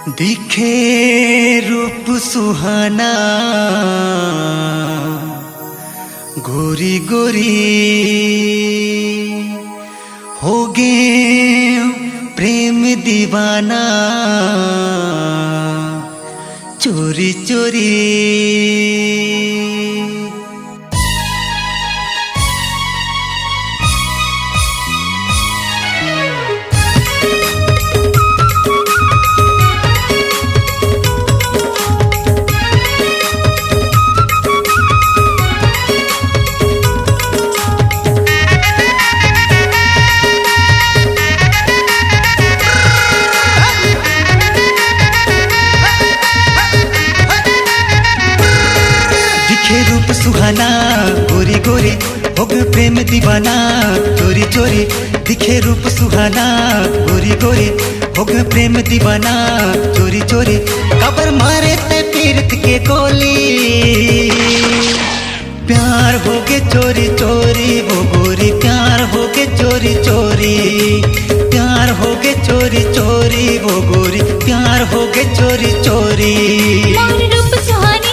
दिखे रूप सुहाना गोरी गोरी हो गे प्रेम दीवाना चोरी चोरी। रूप सुहाना गोरी गोरी हो गए प्रेम दीवाना चोरी चोरी। दिखे रूप सुहाना गोरी गोरी हो गए प्रेम दीवाना चोरी चोरी। कबर मारे ते पीरत के गोली प्यार हो गए चोरी चोरी वो गोरी। प्यार हो गए चोरी चोरी प्यार हो गए चोरी चोरी वो गोरी। प्यार हो गए चोरी चोरी। रूप सुहानी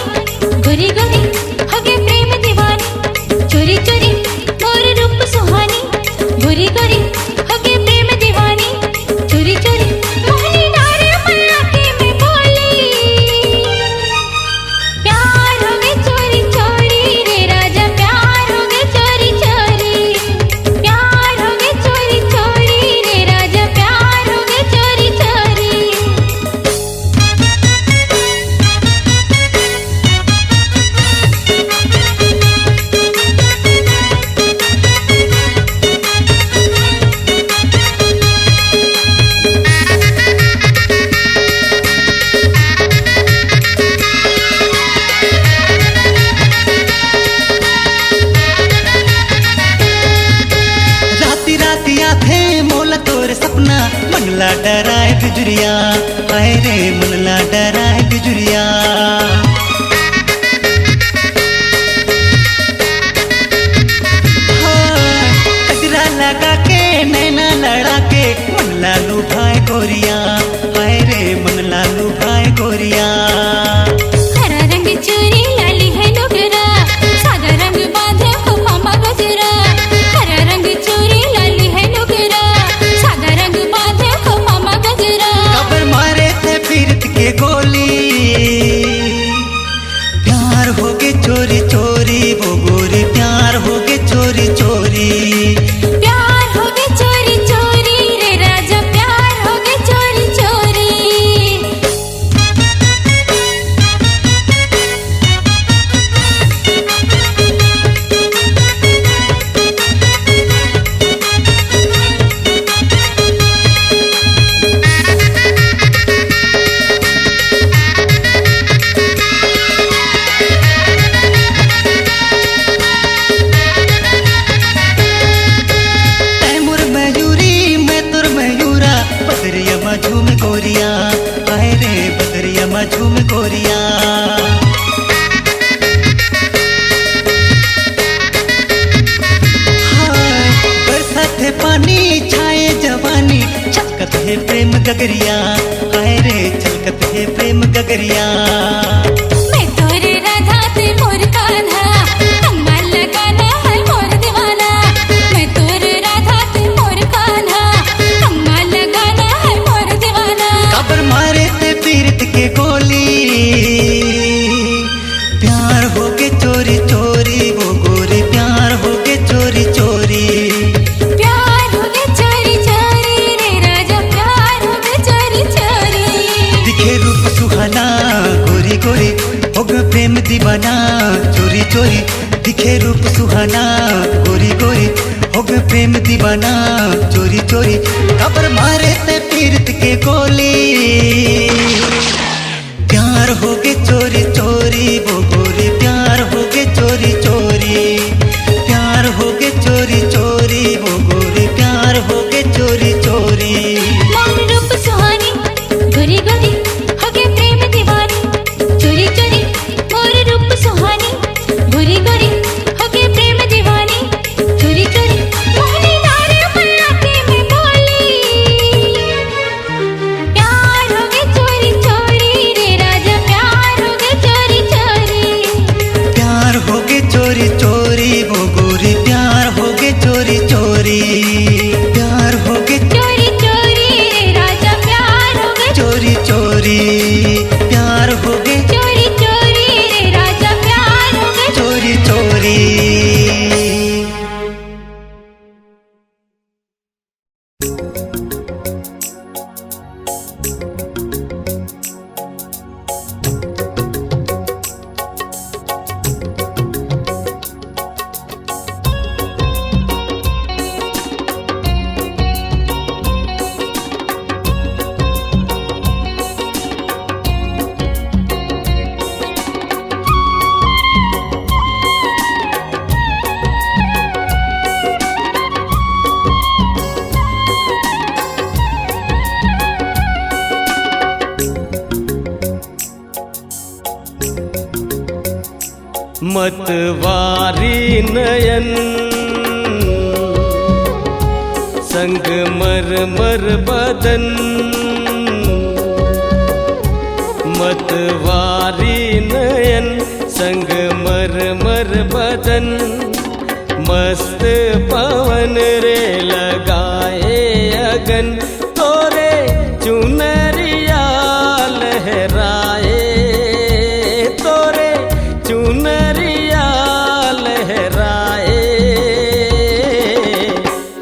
गोरी गोरी हो गए प्रेम दीवानी चोरी चोरी। मोर रूप सुहानी गोरी गोरी हो गए प्रेम दीवानी चोरी चोरी। मोहनी डारे मल्ला के मैं बोली प्यार हो गए चोरी चोरी रे राजा। प्यार हो गए चोरी चोरी प्यार हो गए चोरी चोरी रे राजा। प्यार हो गए चोरी चोरी। सपना मनला डराए बिजुरिया आए रे मनला डराए बिजुरिया। कजरा लगा के नैना लड़ा के मनला लुभाए गोरिया आए रे मनला लुभाए गोरिया। हरा रंग चूरी लाली है नुकरा सादा रंग बांधे खुफामा गजरा। हरा रंग चूरी लाली है नुकरा सादा रंग बांधे खुफामा गजरा। कबर मारे थे पीरत के गोली प्यार हो गए चोरी चोरी वो गोरी। प्यार हो गए चोरी चोरी प्यार हो गए चोरी चोरी रे राजा। प्यार हो गए चोरी चोरी। झूम गोरिया आए रे बदरिया मा झूम गोरिया। बरसात है पानी छाए जवानी छलकत है प्रेम गगरिया आए रे छलकत है प्रेम गगरिया। मैं तोरे राधा ते मोर कान्हा अम्मा लगाना है मोर दीवाना। मैं तोरे राधा ते मोर कान्हा अम्मा लगाना है मोर दीवाना। कबर मारे थे पीरत के गोली प्यार हो गए चोरी चोरी वो गोरी। प्यार हो गए चोरी चोरी प्यार हो गए चोरी चोरी रे राजा। प्यार हो गए चोरी चोरी। दिखे रूप सुहाना गोरी गोरी हो गए प्रेम दीवाना चोरी चोरी। दिखे रूप सुहाना गोरी गोरी हो गए प्रेम दीवाना चोरी चोरी। कबर मारे थे पीरत के गोली प्यार हो गए चोरी चोरी वो गोरी। प्यार हो गए चोरी चोरी प्यार हो गए चोरी चोरी वो गोरी। प्यार हो गए चोरी चोरी। मोर रूप सुहानी गोरी गोरी हो गए प्रेम दीवानी चोरी चोरी। मोर रूप सुहानी गोरी गोरी हो गए प्रेम दीवानी चोरी चोरी। मोहनी डारे मल्ला के मैं बोली प्यार हो गए चोरी चोरी। मतवारी नयन संगमरमर बदन, मतवारी नयन संगमरमर बदन, मस्त पवन रे लगाए अगन, तोरे चुनरिया लहराए, तोरे चुनरिया लहराए,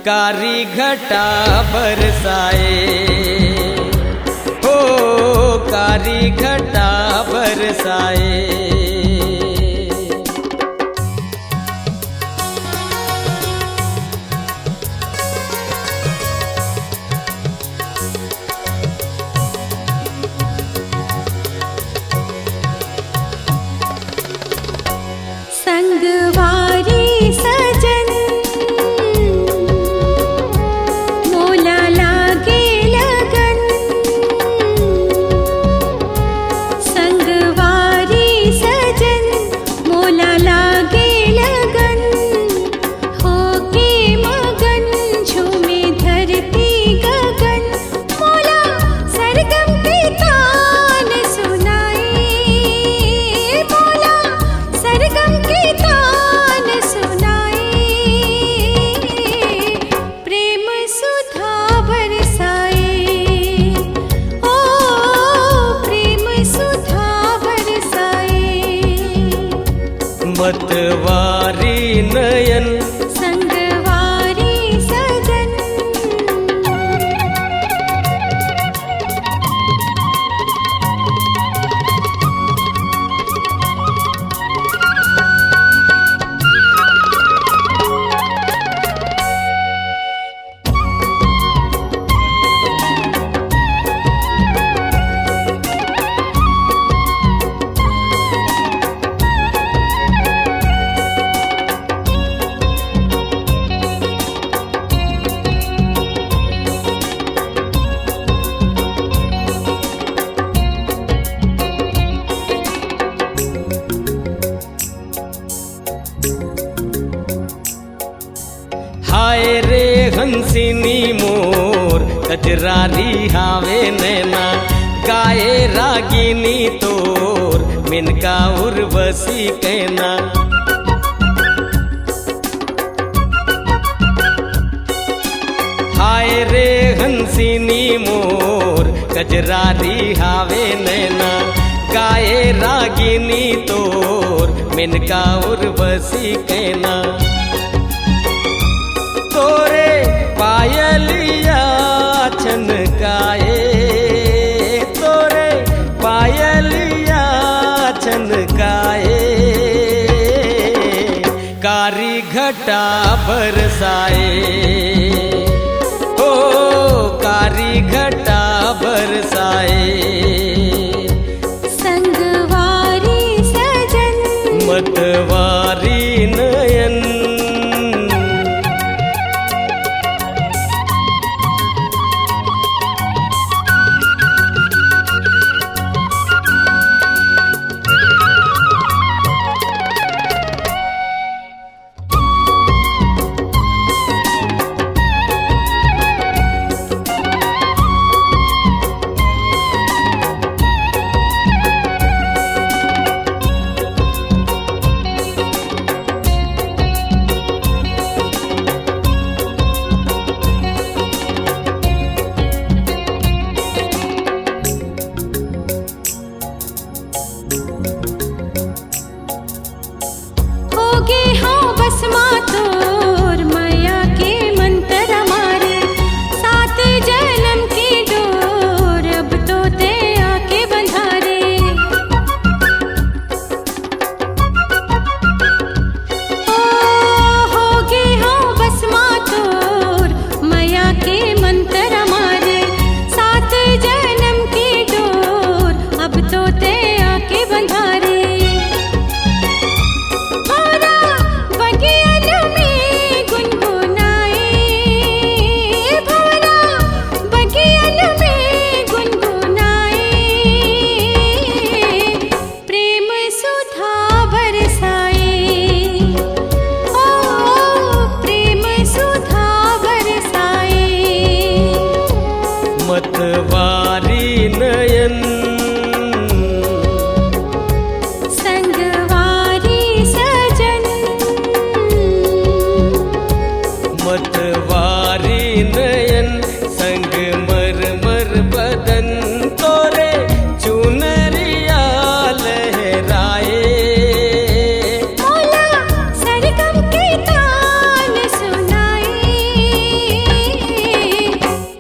कारी घटा बरसाए, हो कारी घटा बरसाए। संगवारी सजन मोला लागे लगन, संगवारी सजन मोला लागे लगन, होके मगन झूमे धरती गगन, मोला सरगम के तान सुनाए, मोला सरगम के तान सुनाए, प्रेम सुधा बरसाए, ओ प्रेम सुधा बरसाए, मतवारी नयन संगवारी सजन। हाय रे हंसिनी मोर कजरारी हावे नैना, गाए रागिनी तोर मिनका उर्वशी कहना, हाय रे हंसिनी मोर कजरारी हावे नैना, गाए रागिनी तोर मिनका उर्वशी कहना, तोरे पायलिया छनकाए, तोरे पायलिया छनकाए, कारी घटा बरसाए, ओ कारी घटा बरसाए, संगवारी सजन मतवारी नयन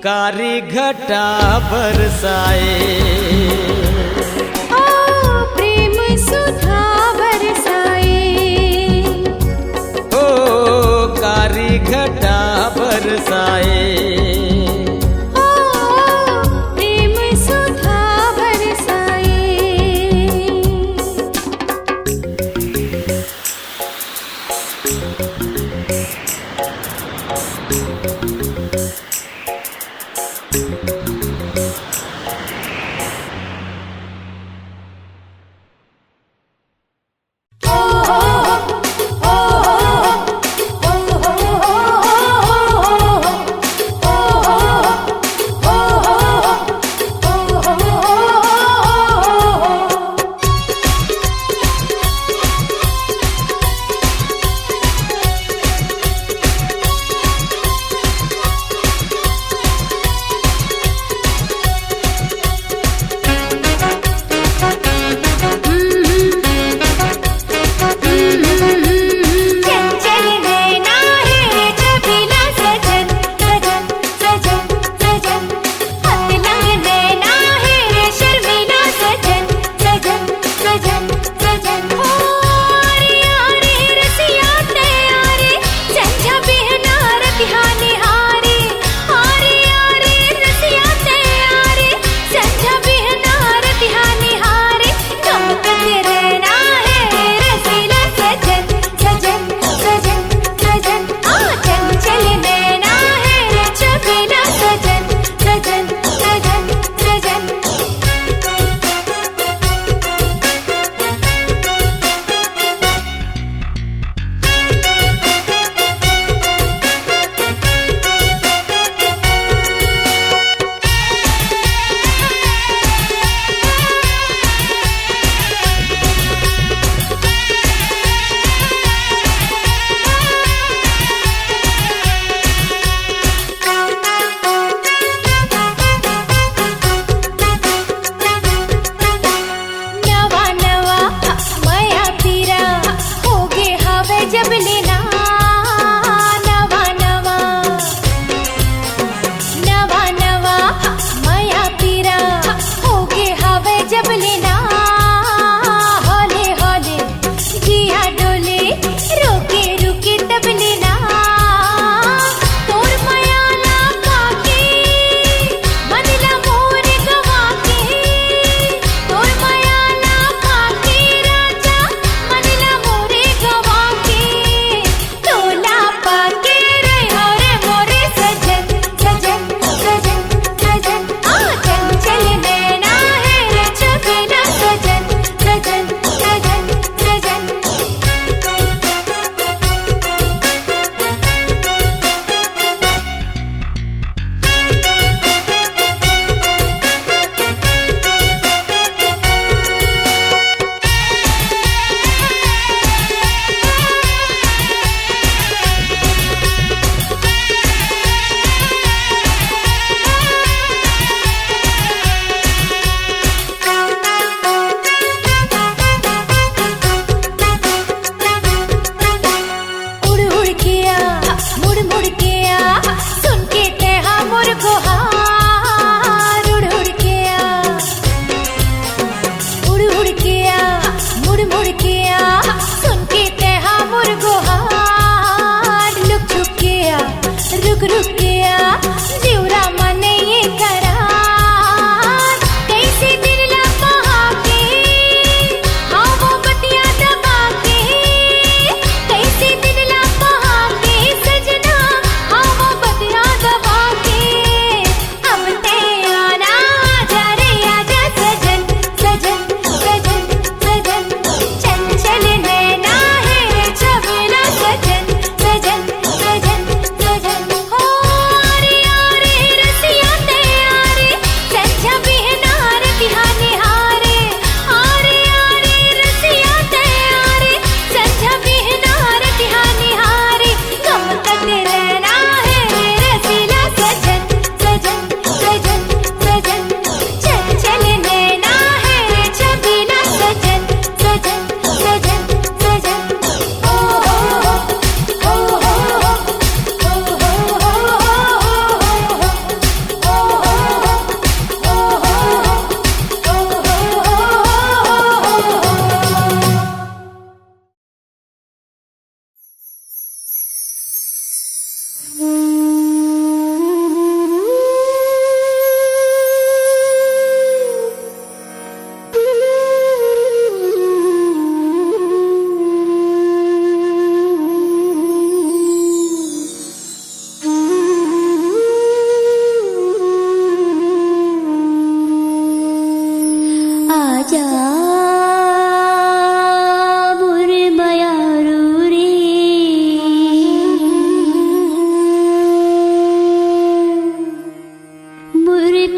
कारी घटा बरसाए प्रेम सुधा बरसाए हो कारी घटा बरसाए प्रेम सुधा बरसाए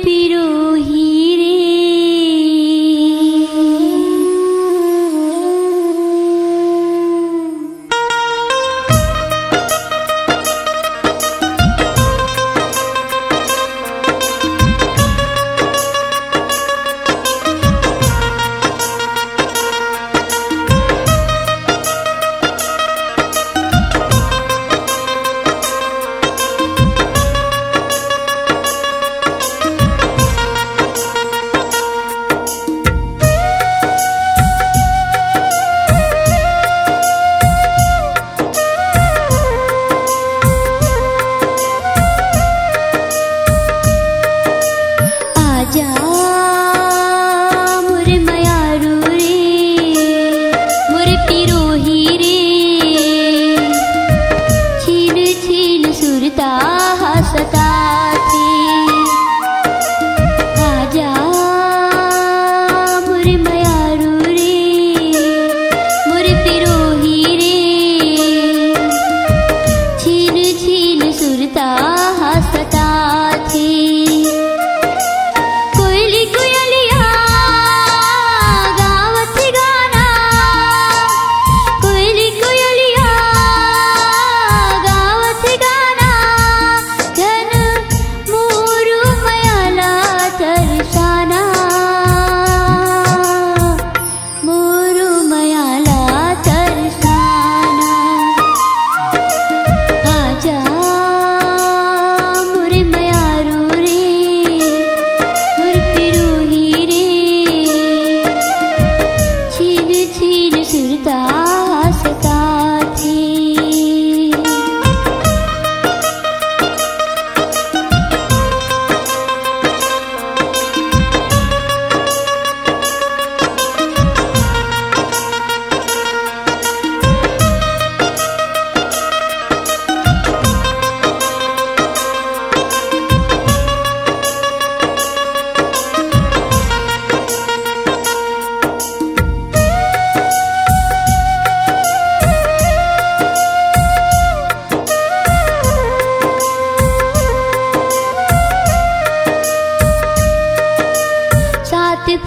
पिरोही रे।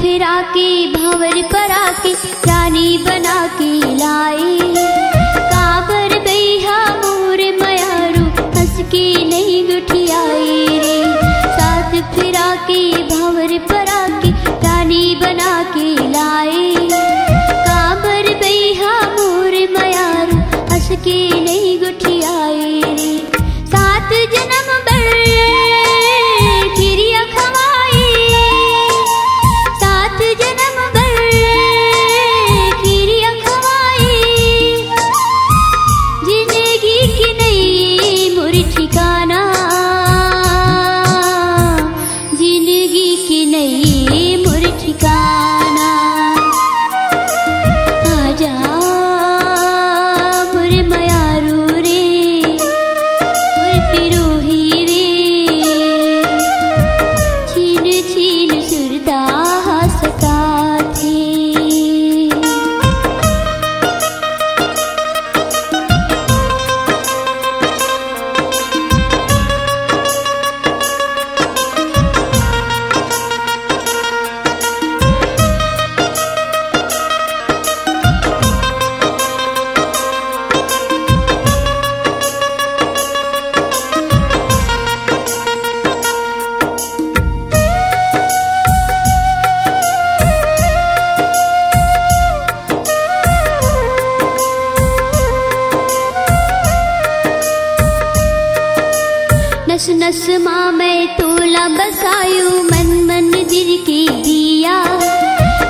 फिरा के भंवर परा के रानी बना के लाई। काबर बैहा मोर मयारू हंस के नहीं गुठियाई रे। साथ फिरा के भंवर परा के रानी बना के लाई। काबर बैहा मोर मयारू हंस के नहीं गुठियाई रे। सात जन्म बर किरिया खवाई। सात जन्म बर किरिया खवाई। जिंदगी की नई मोर ठिकाना। जिंदगी की नई मोर ठिकाना। आजा मोर मयारू रे मोर पिरोही रे। छीन छीन सुरता हंसता थे। नस नस माँ मैं तोला बसायू मन मंदिर के दिया।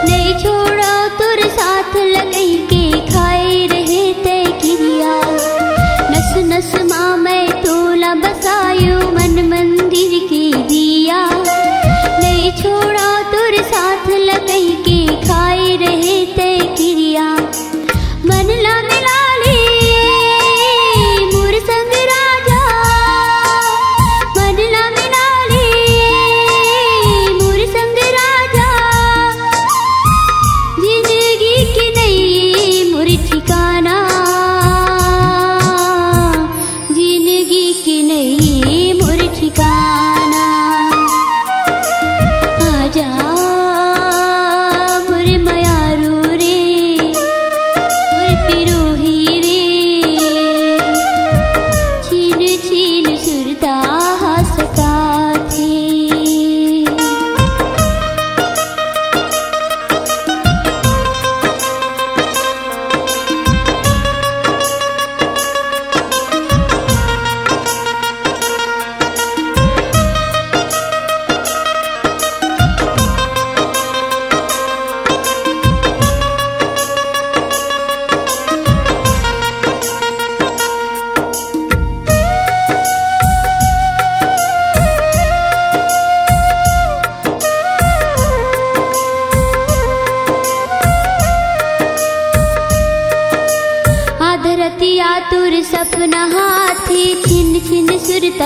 नहीं छोड़ा तुर साथ लगई के खाए रहे ते क्रिया। नस नस माँ मैं तोला बसायू मन मंदिर के दिया। नहीं छोड़ा तुर साथ लगई के खाए रहे ते क्रिया। मन ला मिला ले मोर संग राजा। मन ला मिला ले मोर संग राजा।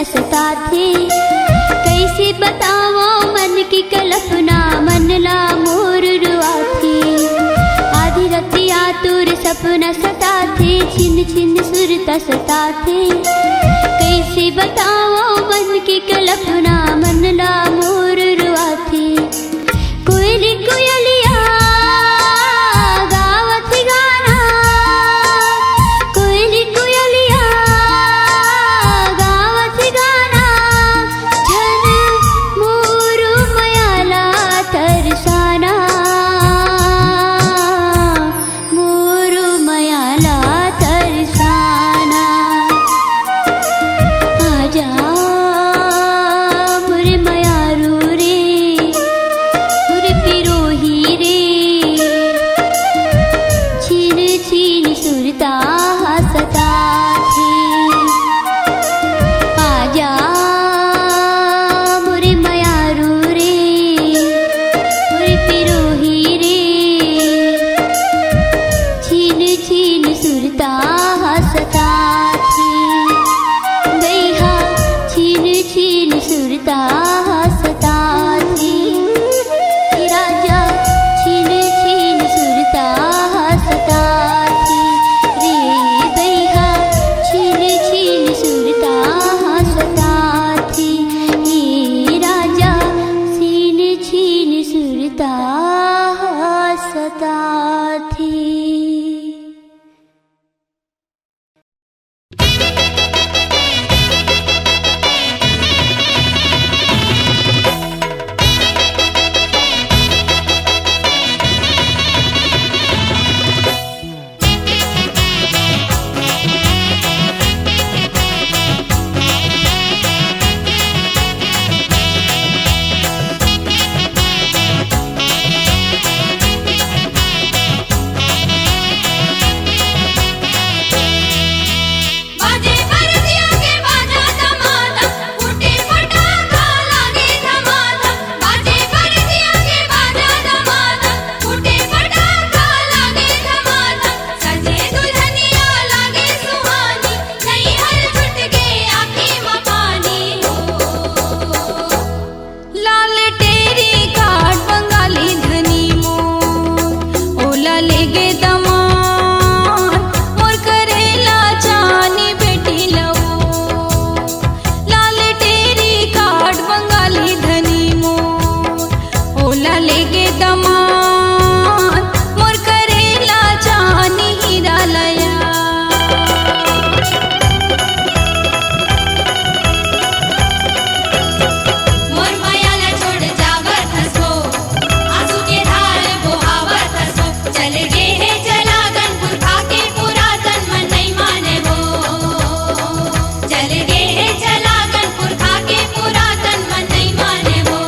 हंसता थे। कैसे बताओ मन की कल्पना, मन ला मोर रुआ थे। आधी रतिया तुर सपना सता थे, छिन छिन सुरता सता थे। कैसे बताओ मन की कल्पना, मन ला मोर रुआ थे। कोयली कोयलिया गावत गाना, कोयली कोयलिया गावत गाना। झन मोरू मयाला तरसाना, मोरू मयाला तरसाना। आजा मुरे मयारू रे, मुरे पिरोही रे। छीन छीन सुरता हंसता थे। आजा मुरे मयारू रे, मुरे पिरोही रे। छीन छीन सुरता हंसता थे। गैहा छीन छीन सुरता हंसता थे। राजा छीन छीन सुरता हंसता थे। रे गैहा छीन छीन सुरता हंसता थे। हे राजा छीन छीन सुरता हंसता थे। बाजे भरतिया के बाजा धमाधम, फूटे फटाका लागे धमाधम। बाजे भरतिया के बाजा धमाधम, फूटे फटाका लागे धमाधम। सजे दुल्हनिया लागे सुहानी, नई हर छुट के आँखें में पानी हो। लाल टेरी काट बंगाली धनी मोर, ओला लेगे दमान मोर करेला जानी बेटी लवो। लाल टेरी काट बंगाली धनी मोर, ओला लेगे दमान मोर करेला जानी हीरा लया। मोर मायाला छोड़ जावत हसो, आंसू के धार बहावत हसो। चल गे है जलागन पुरखा के पुरातन मन नहीं माने वो। चल गे है जलागन पुरखा के पुरातन मन नहीं माने वो।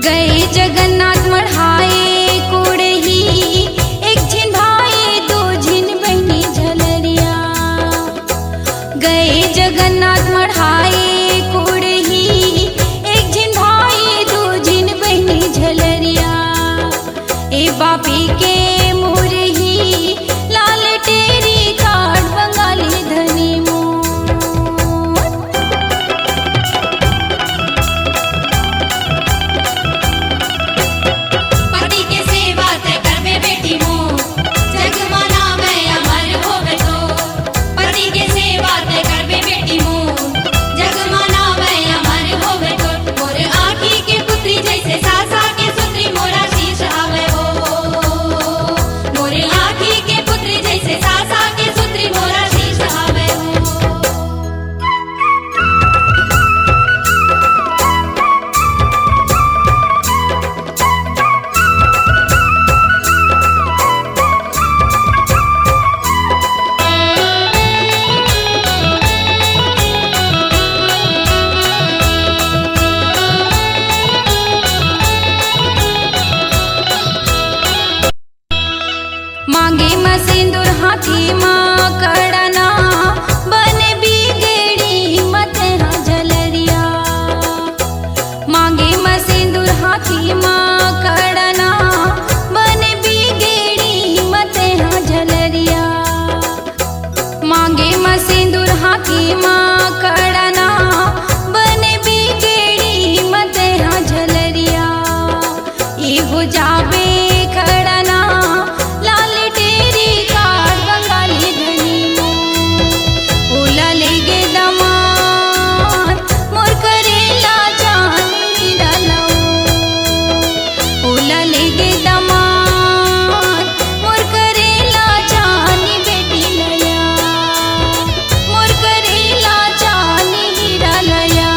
गए जगन्नाथ मढ़ाए कोड़ही, एक झिन भाई दो झिन बहनी झलरिया। गए जगन्नाथ मढ़ाए कोड़ही, एक झिन भाई दो झिन बहनी झलरिया। ए बापी के मोरही, लाल टेरी काट बंगाली धनी मोर। पति के सेवा ते करबे बेटी मोर, जग माना मैं अमर होवे तो। पति के सेवा ते करबे बेटी मोर, जग माना मैं अमर होवे तो। मोर आँखी के पुत्री जैसे सासा के सुत्री मोरा शीश आवे हो। मोर आँखी के मांगे म सिंदूर हाथी माँ कड़ना बन बिगड़ी मत झलरिया। मांगे म सिंदूर हाथी माँ कड़ना बन बिगड़ी मत झलरिया। मांगे म सिंदूर हाथी माँ कड़ना बन बिगड़ी मत झलरिया। ये हो जावे खड़ना लाल टेरी काट बंगाली धनी ओला ले गे दमाद मोर करेला चांदी डालाओ। ओला ले गे दमाद मोर करेला चांदी बेटी लया। मोर करेला चांदी हीरा लया।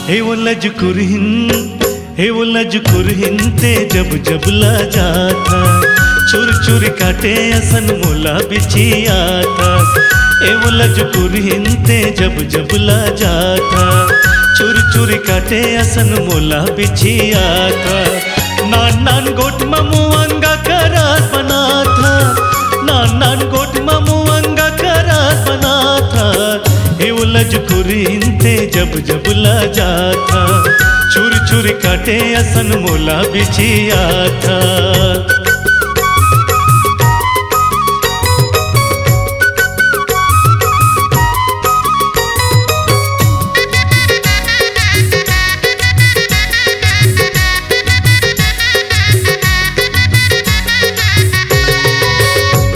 हे वो लजकुरहिन ते जब जब ला जाता चुर चुर काटे असन मोला बिछिया था। हे वो लजकुरहिन ते जब जब ला जाता चुर चुर काटे असन मोला बिछिया था। नान नान गोट ममुआंगा करास बना था। नान नान गोट ममुआंगा करास बना था। हे वो लजकुरहिन ते जब जब ला जाता चुर चुर काटे असन मोला बिछिया था।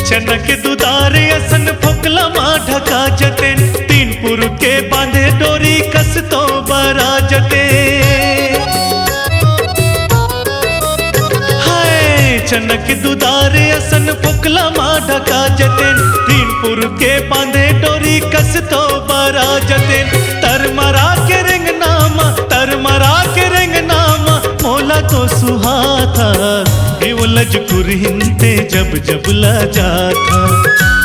चनक दुदारे असन फोकला माँ ढका जते तीन पुर के बांधे डोरी कस तो बरा जते। हाय चनक दुदारे असन फोकला माँ ढका जते तीन पुर के बांधे डोरी कस तो बरा जते। तरमरा के रिंग नामा तरमरा के रिंग नामा मोला तो सुहाता। हे वो लजकुरहिन ते जब जब ला जाता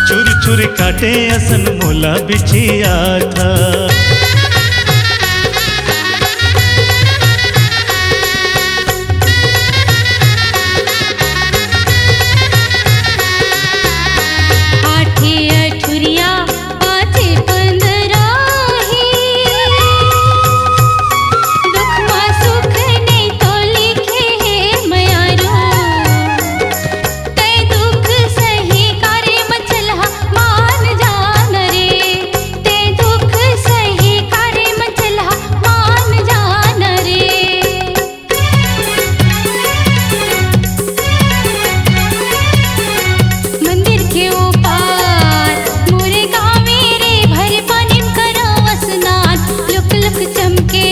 चुर चुर काटे असन मोला बिछिया था। आठे अठुरिया पाँचे पंद्राही दुख मा सुख नहीं तो लिखे है मयारो। तै दुख सही कार्य मचलहा मान जान रे। तै दुख सही कार्य मचलहा मान जान रे। मंदिर के ऊपर मोरे गावे रे भरे पानी कराव स्नान। लुक लुक चमके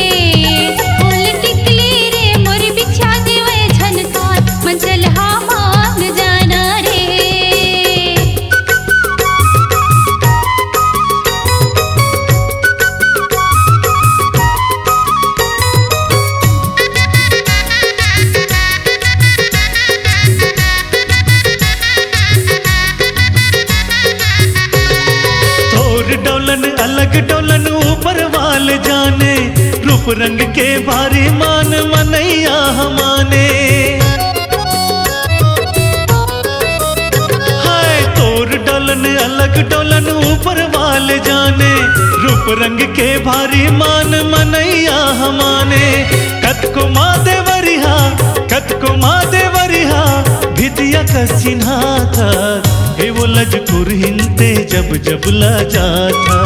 फूल टिकली रे मोरे बिछा देवे झनकार मंचलहा मान जाना रे। थोर डोलन अलग डोलन ऊपर वाल जाने रूप रंग के भारी मान मनैया हमाने। हाय तोर डोलन अलग डोलन ऊपर वाल जाने रूप रंग के भारी मान मनैया हमाने। कत को माँ देवरिहा कत को माँ देवरिहा भितिया का चिन्हा था। हे वो लजकुरहिन ते जब जब ला जाता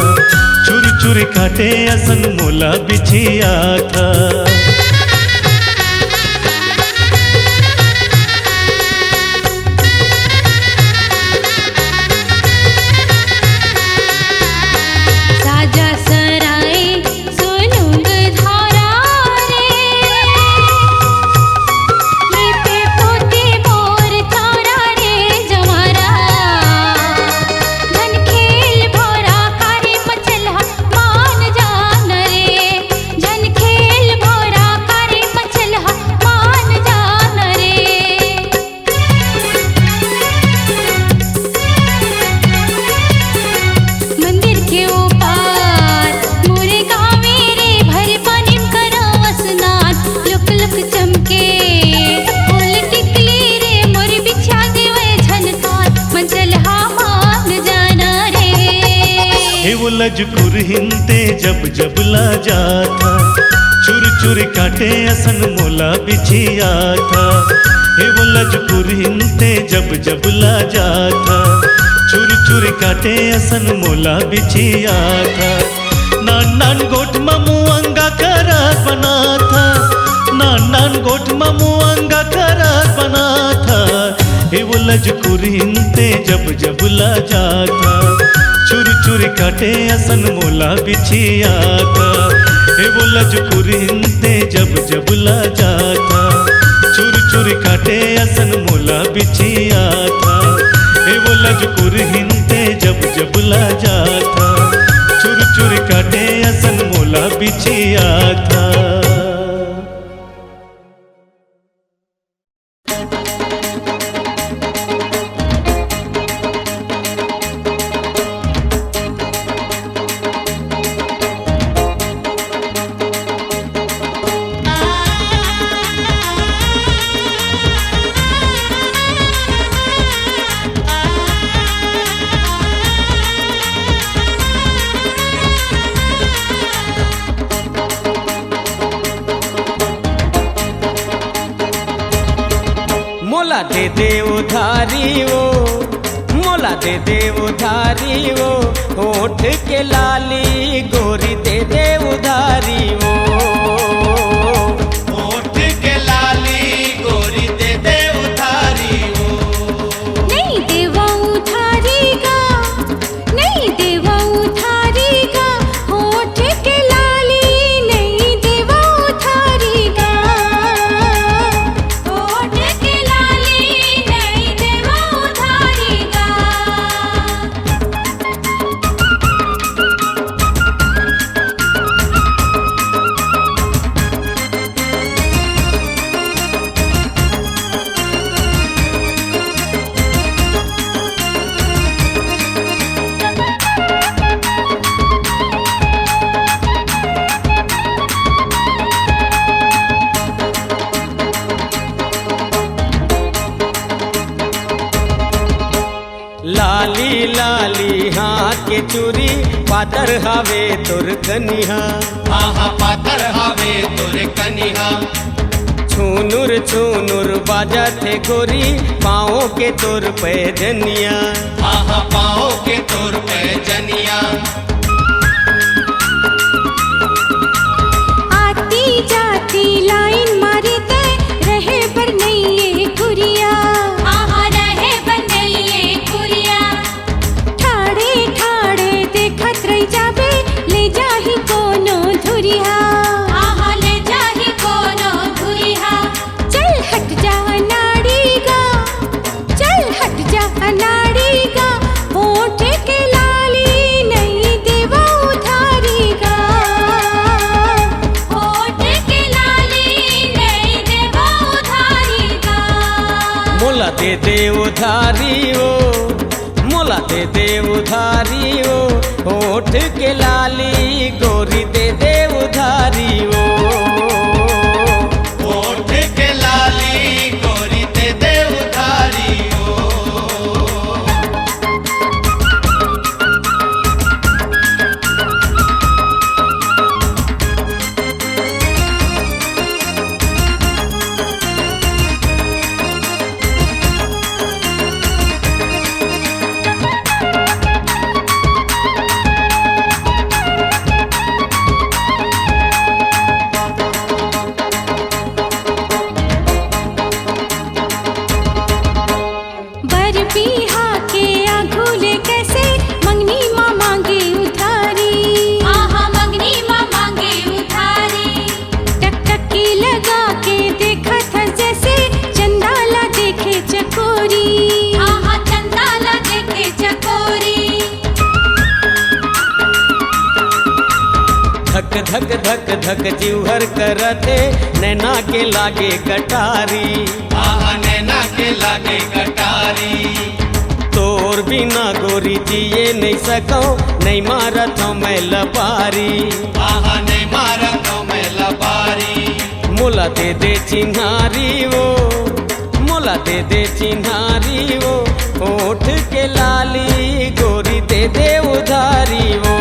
चुर चुर काटे असन मोला बिछिया था। साजा सराय सोनुंग धारा रे। ये पे पोते मोर तारा रे जवारा। धन खेल भोरा कार्य मचल हे वो लजकुर हिंते जब जब ला जाता, चुर चुर काटे असन मोला बिछिया था। हे वो लजकुर हिंते जब जब ला जाता, चुर चुर काटे असन मोला बिछिया था। नान नान गोट ममु अंगा करार बना था, नान नान गोट ममु अंगा करार बना था। हे वो लजकुर हिंते जब जब ला जाता, चुर चुर काटे असन मोला बिछिया था। हे वो लजकुर हिंते जब जब ला जाता, चुर चुर काटे असन मोला बिछिया था। हे वो लजकुर हिंते जब जब ला जाता, चुर चुर काटे असन मोला बिछिया था। मोला दे दे उधारी वो, मोला दे दे उधारी वो, होठ के लाली गोरी दे दे उधारी वो। होठ के लाली गोरी दे दे उधारी वो। नहीं देवा उधारी का, नहीं देवा उधारी का, होठ के लाली नहीं देवा उधारी का, होठ के लाली नहीं देवा उधारी का। लाली लाली हाथ के चूरी पातर हवे तोर कनिहा। आहा पातर हवे तोरे कनिहा। छूनुर छूनुर बाजा थे गोरी पाँव के तोर पैजनिया। आहा पाँव के तोर पे जनिया। आती जाती लाइन मारे ते रहे पर नहीं ये कुरिया। आहा रहे पर नहीं ये कुरिया। ठाड़े ठाड़े देखत रही जाबे ले जाही कोनो धुरिया। आहा ले जाही कोनो धुरिया। चल हट जा नाड़ी गा, चल हट जा नाड़ी गा, होठ के लाली नहीं देवा उधारी का, होठ के लाली नहीं देवा उधारी का। मोला दे दे उधारी वो, मोला दे दे उधारी वो, होठ के लाली गोरी दे दे उधारी वो। होठ के लाली गोरी दे दे उधारी वो। बरपीहा के आघूले कैसे मंगनी माँ मांगे उधारी। आहा मंगनी माँ मांगे उधारी। टकटकी लगा के देखा था जैसे चंदाला देखे चकोरी। आहा चंदाला देखे चकोरी। धक धक धक धक जीवहर करते नैना के लागे कटारी। आहा नैना के लागे कटारी। तोर बिना गोरी जिए नहीं सको, नहीं मारत हूँ मैं लपारी। आहा नहीं मारत हूँ मैं लबारी। मोला दे दे चिन्हारी वो, मोला दे दे चिन्हारी वो, होठ के लाली गोरी दे दे उधारी वो।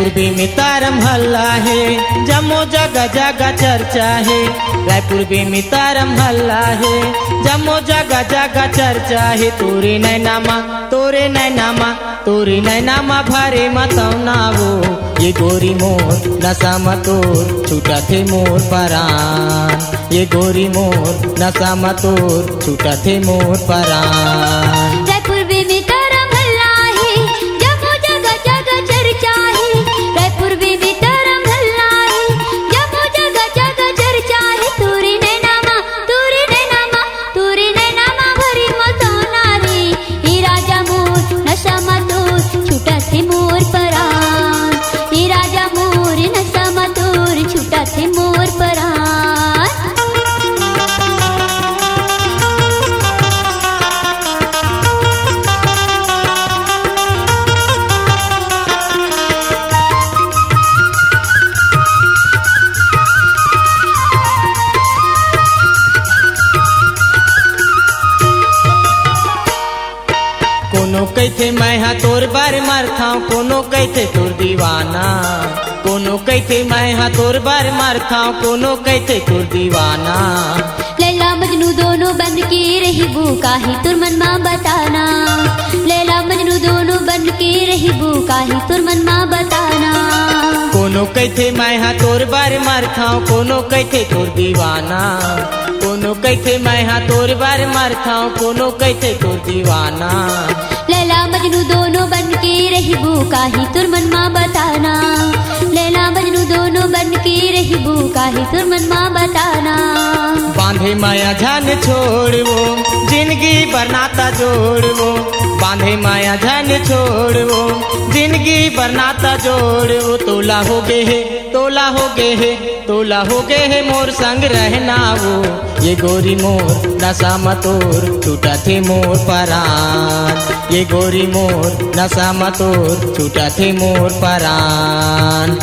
रायपुर में तारम हल्ला है, जम्मू जगह जगह चर्चा है। रायपुर में तारम हल्ला है, जम्मू जगह जगह चर्चा है। तोरे नैनामा तोरे नैनामा तोरे नैनामा भरे मतौना वो, ये गोरी मोर नशा मतोर छूटा थे मोर परान। ये गोरी मोर नशा मतोर छूटा थे मोर परान। रायपुर में तारा भल्ला है, जम्मू जगह जगह चर्चा है। रायपुर में तारा भल्ला है, जम्मू जगह जगह चर्चा है। तोरे नैनामा तोरे नैनामा तोरे नैनामा भरी मतौना रे, ये राजा मोर नशा मतोर छूटा थे मोर परान। ये राजा मोर नशा मतोर छूटा थे मोर परान। कोनो कहते मैं हाँ तोर बार मारता हूँ, कोनो कहते तोर दीवाना। कोनो कहते मैं हाँ तोर बार मारता हूँ, कोनो कहते तोर दीवाना। लैला मजनू दोनों बन के रहीबू, काहे तुर मन माँ बताना। लैला मजनू दोनों बन के रहीबू, काहे तुर मन माँ बताना। कोनो कहते मैं हाँ तोर बार मारता हूँ, कोनो कहते तोर दीवाना। कोनो कहते मैं हाँ तोर बार मारता हूँ, कोनो कहते तोर दीवाना। लैला मजनू दोनों बन के रहीबू, काहे तुर मन माँ बताना। लैला मजनू दोनों बन के रहीबू, काहे तुर मन माँ बताना। बांधे माया जान छोड़ वो, जिंदगी भर नाता जोड़ वो। बांधे माया जान छोड़ वो, जिंदगी भर नाता जोड़ वो। तोला हो गे है तोला हो गे है तोला हो गे है मोर संग रहना वो। ये गोरी मोर नशा मतोर छूटा थे मोर परान। ये गोरी मोर नशा मतोर छूटा थे मोर परान।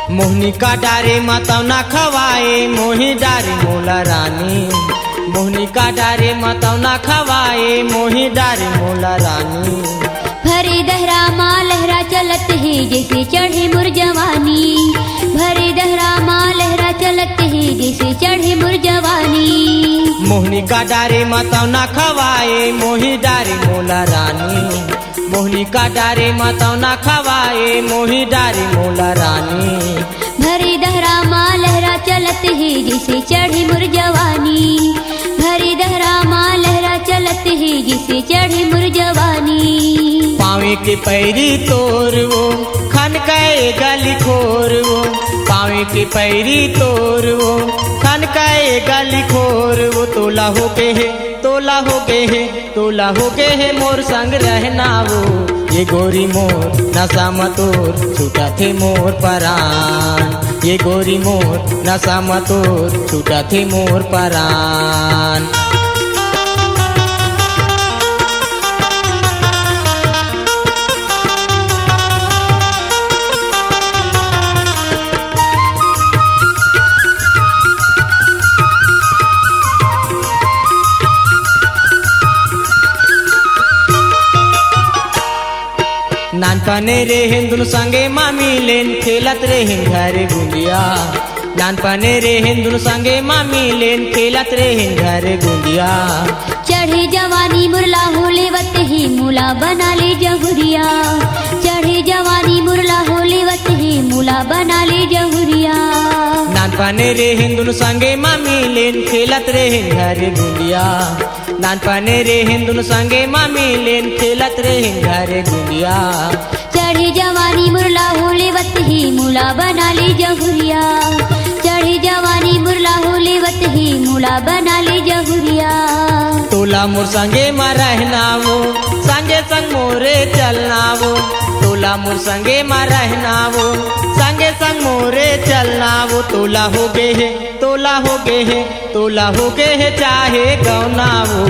मोहनी का डारे मतौना खवाए, मोही डारे मोला रानी। मोहनी का डारे मतौना खवाए, मोही डारे मोला रानी। भरे दहरा माँ लहरा चलत है, जैसे चढ़े मुर जवानी। भरे दहरा माँ लहरा चलत है, जैसे चढ़े मुर जवानी। मोहनी का डारे मतौना खवाए, मोही डारे मोला रानी। मोहनी का डारे मतौना खवाए, मोही डारे मोला रानी। भरे दहरा माँ लहरा चलत है, जैसे चढ़े मुर जवानी। भरे दहरा माँ लहरा चलत है, जैसे चढ़े मुर जवानी। पावे के पैरी तोर वो, खन के गली खोर वो। पावे के पैरी तोर वो, खन के गली खोर वो। तोला हो गे है तोला हो गे है तोला हो गे है मोर संग रहना वो। ये गोरी मोर नशा मतोर छूटा थे मोर परान। ये गोरी मोर नशा मतोर छूटा थे मोर परान। नानपने रे हिंदुन संगे मामी लेन खेलत रे घरे गुंडिया। नानपने रे हिंदुन संगे मामी लेन खेलत रे घरे गुंडिया। चढ़े जवानी मुरला होले वत ही मूला बना ले जहुरिया। चढ़े जवानी मुरला होले वत ही मूला बना ले जहुरिया। नानपने रे हिंदुन संगे मामी लेन खेलत रे घरे गुंडिया। नानपने रे हिंदुन संगे मामी लेन खेलत रे घरे गुंडिया। चढ़े जवानी मुरला होले वत ही मूला बना ले जहुरिया। चढ़े जवानी मुरला होले वत ही मूला बना ले जहुरिया। तोला मोर संगे मा रहना वो, संगे संग मोरे चलना वो। तोला मोर संगे मा रहना वो, संगे संग मोरे चलना वो। तोला हो गे है, तोला हो गे है, तोला हो गे है चाहे गौना वो।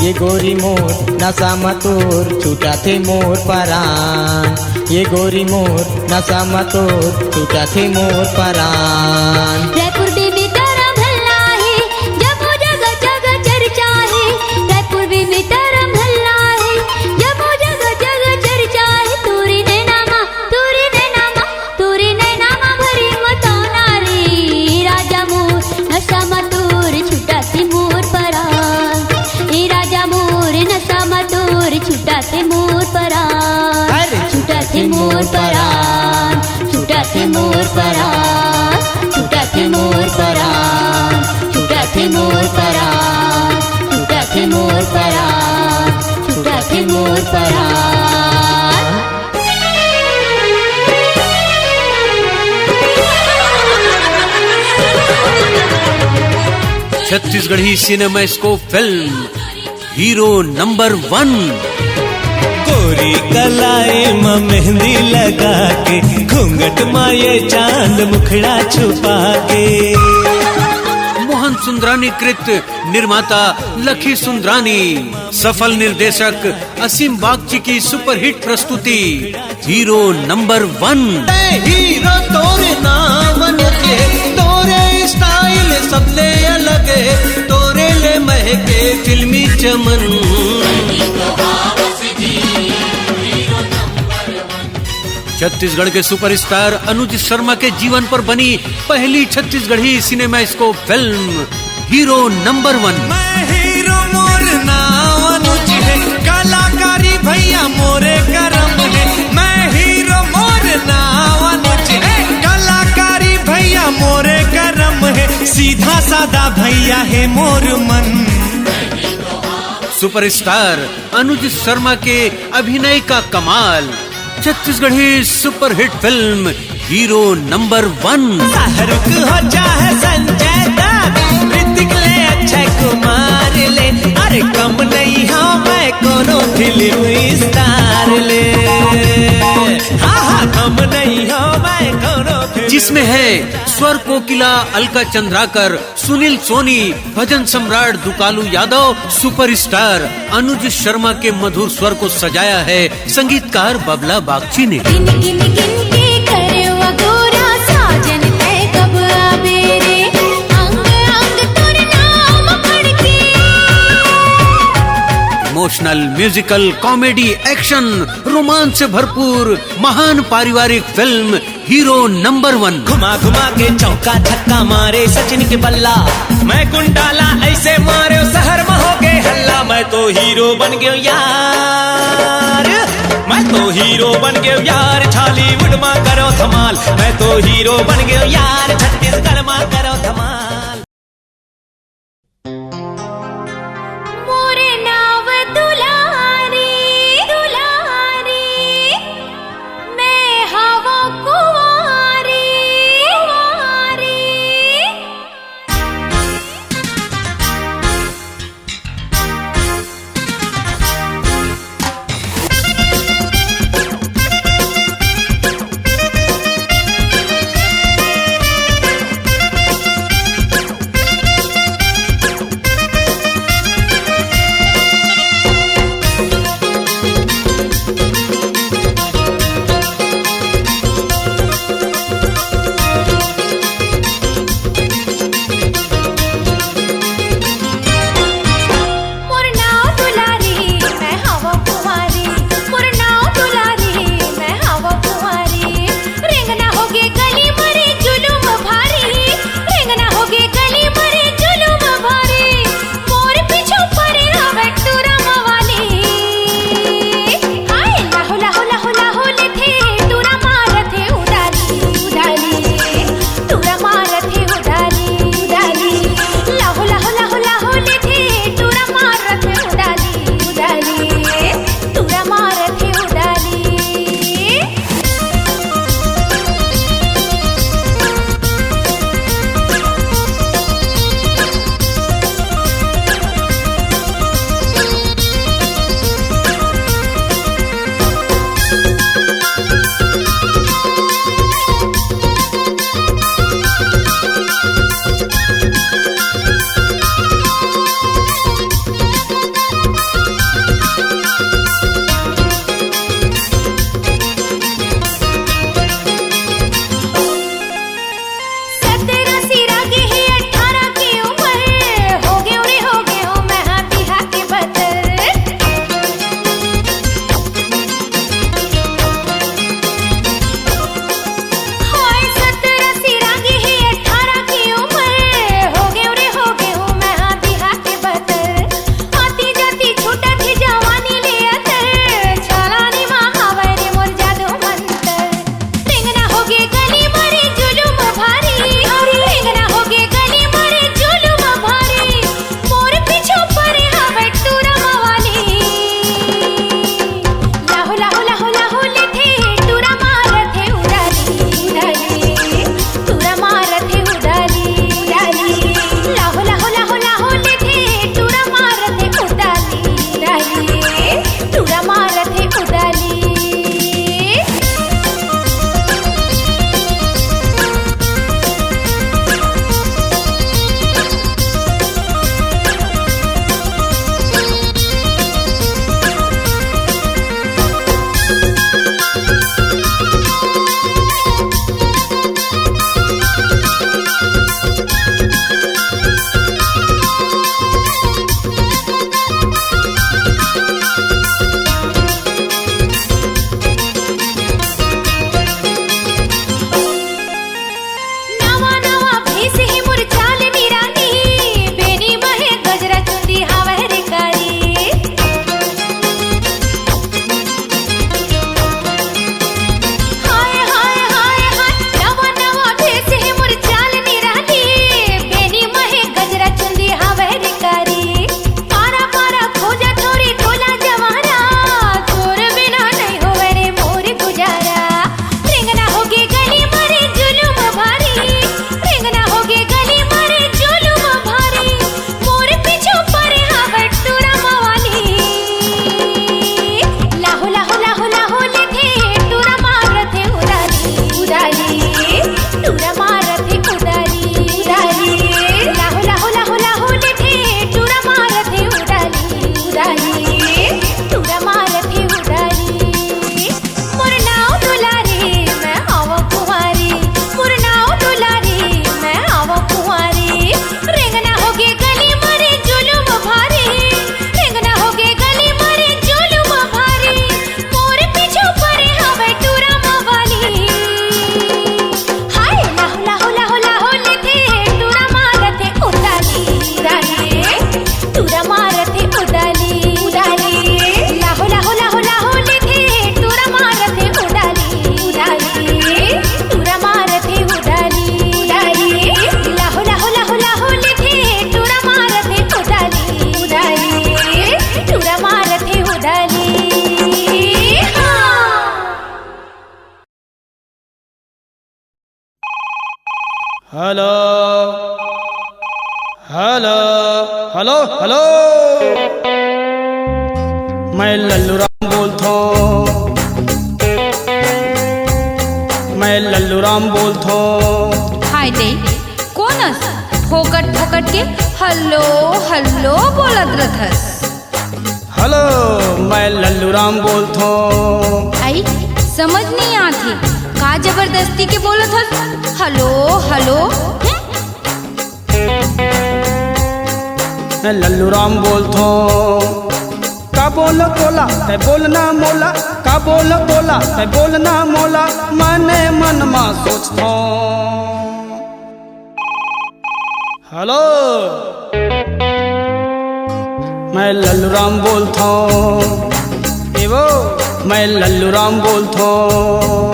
ये गोरी मोर नशा मतोर छूटा थे मोर परान, ये गोरी मोर नशा मतोर छूटा थे मोर परान। रायपुर बेबी तारा भल्ला है, जब जगह जगह चर्चा है। रायपुर बेबी तारा भल्ला है, जब जगह जगह चर्चा है। तोरे नैना मा, तोरे नैना मा, तोरे नैना मा भरी मतौना रे। राजा मोर नशा मतोर छुटा से मोर परान, ए राजा मोर नशा मतोर छुटा से मोर परान, छुटा से मोर परान, छुटा से मोर परान, छुटा से मोर परान, छुटा से मोर परान, छुटा से मोर परान, छुटा से मोर परान। Chhattisgarhi CinemaScope film hero number 1। गोरी कलाई में मेहंदी लगा के, घूंघट माये चांद मुखड़ा छुपा के। मोहन सुंदरानी कृत निर्माता लखी सुंदरानी, सफल निर्देशक असीम बागची की सुपरहिट प्रस्तुति हीरो नंबर 1। हीरो तोरे नाम के, तोरे स्टाइल सबले अलग, तोरे ले महके फिल्मी चमन। छत्तीसगढ़ के सुपरस्टार अनुज शर्मा के जीवन पर बनी पहली Chhattisgarhi CinemaScope film hero number 1। मैं हीरो मोर नाम अनुज है, कलाकारी भैया मोरे करम है। मैं हीरो मोर नाम अनुज है, कलाकारी भैया मोरे करम है। सीधा सादा भैया है मोर मन। सुपरस्टार अनुज शर्मा के अभिनय का कमाल, Chhattisgarhi superhit film hero number 1। Shahrukh हो चाहे संजय दत्त, ऋतिक ले अक्षय कुमार ले, अरे कम नहीं हो मैं कोनो फिल्म स्टार ले। हाँ हाँ कम नहीं हो मैं कोनो फिल्म। जिसमें है स्वर कोकिला अलका चंद्राकर, सुनील सोनी, भजन सम्राट दुकालू यादव। सुपरस्टार अनुज शर्मा के मधुर स्वर को सजाया है संगीतकार बबला बागची ने। गिन गिन गिन के करे वो गोरा साजन तय कब आवे रे, अंग अंग तोर नाम पढ़ के। इमोशनल, म्यूजिकल, कॉमेडी, एक्शन, रोमांच से भरपूर महान पारिवारिक फिल्म हीरो नंबर 1। घुमा घुमा के चौका छक्का मारे सचिन के बल्ला, मैं कुंडाला ऐसे मारे शहर में हो गए हल्ला। मैं तो हीरो बन गयो यार, मैं तो हीरो बन गयो यार। छालीवुड में करो धमाल, मैं तो हीरो बन गयो यार। छत्तीसगढ़ में करो धमाल। मोरे नाव दुलारी दुलारी, मैं हवा कुंवारी कुंवारी। हेलो हेलो हेलो हेलो मैं लल्लू राम बोलता हूँ, मैं लल्लू राम बोलता हूँ। हाय दे कोणस फोकट फोकट के हल्लो हल्लो बोलत रहस। हेलो मैं लल्लू राम बोलता हूँ। आई समझ नहीं आती का जबरदस्ती के बोलत हस हलो हलो। मैं लल्लू राम बोलता हूँ। का बोला ते बोलना मोला, का बोला ते बोलना मोला, मने मन में सोचता हूँ। हेलो मैं लल्लू राम बोलता हूँ। एवो मैं लल्लू राम बोलता हूँ।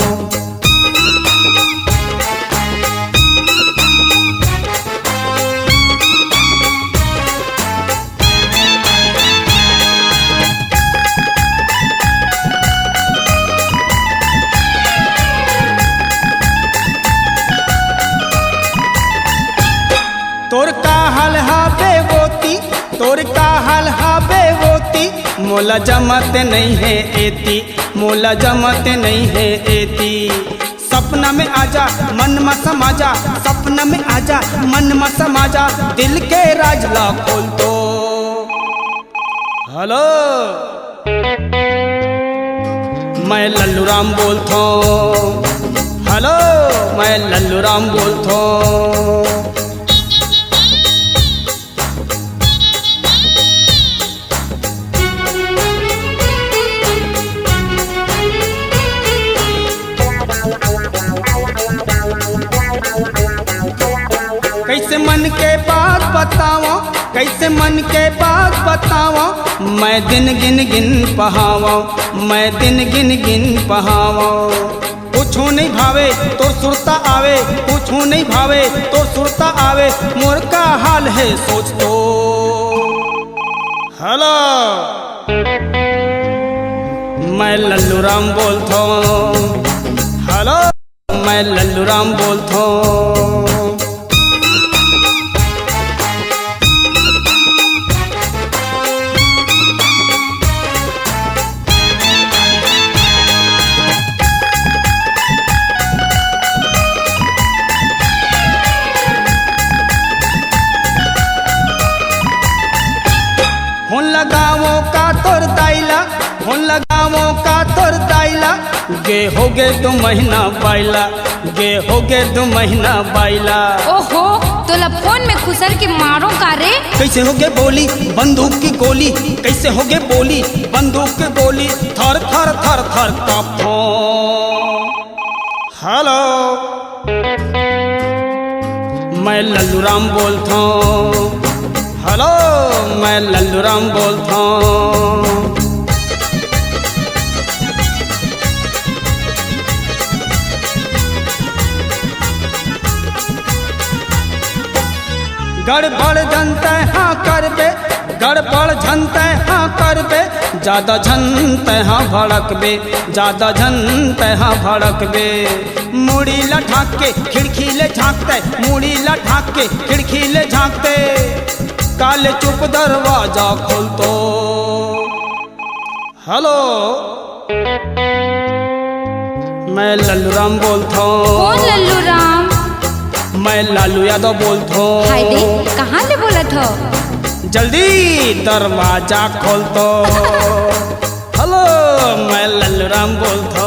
तोर का हाल हाबे वोती, तोर का हाल हाबे वोती, मोला जमत नहीं है एती, मोला जमत नहीं है एती। सपना में आजा मन में समाजा, सपना में आजा मन में समाजा, दिल के राज ला खोल दो। हेलो मैं लल्लू राम बोलता हूँ। हेलो मैं लल्लू राम बोलता हूँ। कैसे मन के बात बतावा, कैसे मन के बात बतावा, मैं दिन गिन गिन पहावा, मैं दिन गिन गिन पहावा। पूछू नहीं भावे तो सुरता आवे, पूछू नहीं भावे तो सुरता आवे, मोर का हाल है सोच तो। हेलो मैं लल्लू राम बोलता हूँ। हेलो मैं लल्लू राम बोलता हूँ। फोन लगावो का तोर दाइला, फोन लगावो का तोर दाइला, गे हो गे 2 महीना बाइला, गे हो गे 2 महीना बाइला। ओहो तोला फोन में खुसर के मारो का रे। कैसे हो गे बोली बंदूक की गोली, कैसे हो गे बोली बंदूक की गोली, थर थर थर थर कांपो। हेलो मैं लल्लू राम बोलता हूँ। हेलो मैं लल्लू राम बोलता हूँ। गड़बड़ जनते हाँ करबे, गड़बड़ झनते हाँ करबे, ज्यादा झनते हाँ भड़कबे, ज्यादा झनते हाँ भड़कबे। मुड़ी लठाक के खिड़की ले झाँकते, मुड़ी लठाक के खिड़की ले झाँकते, काले चुप दरवाजा खोल तो। हेलो मैं लल्लू राम बोलता हूँ। कौन लल्लू राम? मैं लालू यादव बोलता हूँ। हाय दे कहाँ ले बोलत हो? जल्दी दरवाजा खोल तो। हेलो मैं लल्लू राम बोलता